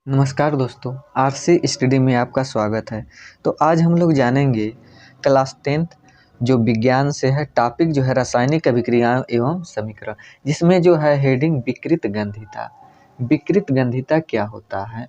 नमस्कार दोस्तों, RC study में आपका स्वागत है। तो आज हम लोग जानेंगे क्लास 10th जो विज्ञान से है, टॉपिक जो है रासायनिक अभिक्रियाएं एवं समीकरण, जिसमें जो है हेडिंग विकृत गंधिता। विकृत गंधिता क्या होता है?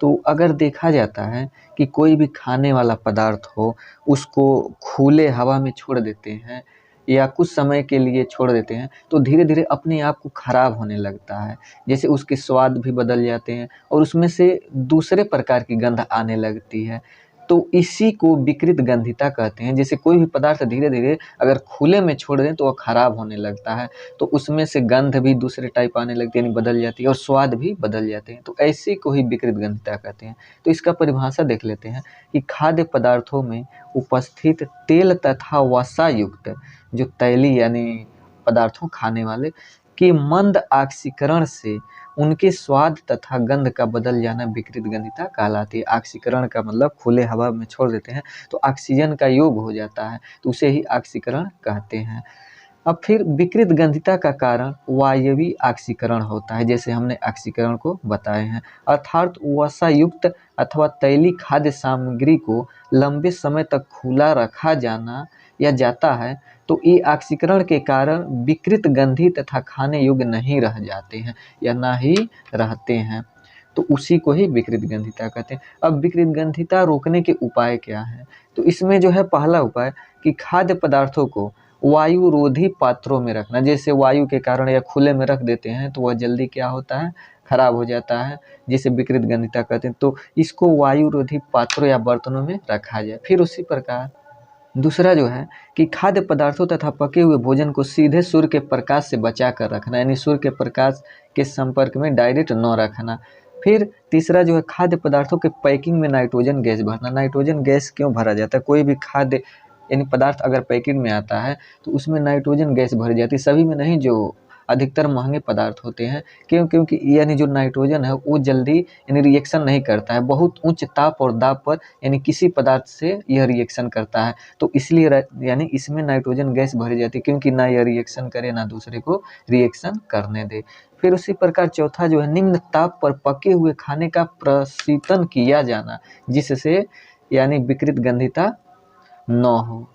तो अगर देखा जाता है कि कोई भी खाने वाला पदार्थ हो, उसको खुले हवा में छोड़ देते हैं या कुछ समय के लिए छोड़ देते हैं तो धीरे धीरे अपने आप को खराब होने लगता है। जैसे उसके स्वाद भी बदल जाते हैं और उसमें से दूसरे प्रकार की गंध आने लगती है। तो इसी को विकृत गंधिता कहते हैं। जैसे कोई भी पदार्थ धीरे धीरे अगर खुले में छोड़ दें तो वह खराब होने लगता है, तो उसमें से गंध भी दूसरे टाइप आने लगती है, यानी बदल जाती है और स्वाद भी बदल जाते हैं। तो ऐसे को ही विकृत गंधिता कहते हैं। तो इसका परिभाषा देख लेते हैं कि खाद्य पदार्थों में उपस्थित तेल तथा वसा युक्त जो तैलीय यानी पदार्थों खाने वाले के मंद ऑक्सीकरण से उनके स्वाद तथा गंध का बदल जाना विकृत गंधिता कहलाती है। ऑक्सीकरण का मतलब खुले हवा में छोड़ देते हैं तो ऑक्सीजन का योग हो जाता है, तो उसे ही ऑक्सीकरण कहते हैं। अब फिर विकृत गंधिता का कारण वायवीय ऑक्सीकरण होता है, जैसे हमने ऑक्सीकरण को बताए हैं। अर्थात वसा युक्त अथवा तैलीय खाद्य सामग्री को लंबे समय तक खुला रखा जाना या जाता है तो ये ऑक्सीकरण के कारण विकृत गंधी तथा खाने योग्य नहीं रह जाते हैं या ना ही रहते हैं, तो उसी को ही विकृत गंधिता कहते हैं। अब विकृत गंधिता रोकने के उपाय क्या हैं? तो इसमें जो है पहला उपाय कि खाद्य पदार्थों को वायुरोधी पात्रों में रखना। जैसे वायु के कारण या खुले में रख देते हैं तो वह जल्दी क्या होता है, खराब हो जाता है, जिसे विकृत गंधिता कहते हैं। तो इसको वायुरोधी पात्रों या बर्तनों में रखा जाए। फिर उसी प्रकार दूसरा जो है कि खाद्य पदार्थों तथा पके हुए भोजन को सीधे सूर्य के प्रकाश से बचा कर रखना, यानी सूर्य के प्रकाश के संपर्क में डायरेक्ट न रखना। फिर तीसरा जो है खाद्य पदार्थों के पैकिंग में नाइट्रोजन गैस भरना। नाइट्रोजन गैस क्यों भरा जाता है? कोई भी खाद्य यानी पदार्थ अगर पैकेट में आता है तो उसमें नाइट्रोजन गैस भरी जाती है, सभी में नहीं, जो अधिकतर महंगे पदार्थ होते हैं। क्योंकि यानी जो नाइट्रोजन है वो जल्दी यानी रिएक्शन नहीं करता है, बहुत उच्च ताप और दाब पर यानी किसी पदार्थ से यह रिएक्शन करता है, तो इसलिए यानी इसमें नाइट्रोजन गैस भरी जाती है, क्योंकि ना यह रिएक्शन करे ना दूसरे को रिएक्शन करने दे। फिर उसी प्रकार चौथा जो है निम्न ताप पर पके हुए खाने का प्रशीतन किया जाना, जिससे यानी विकृत गंधिता न हो।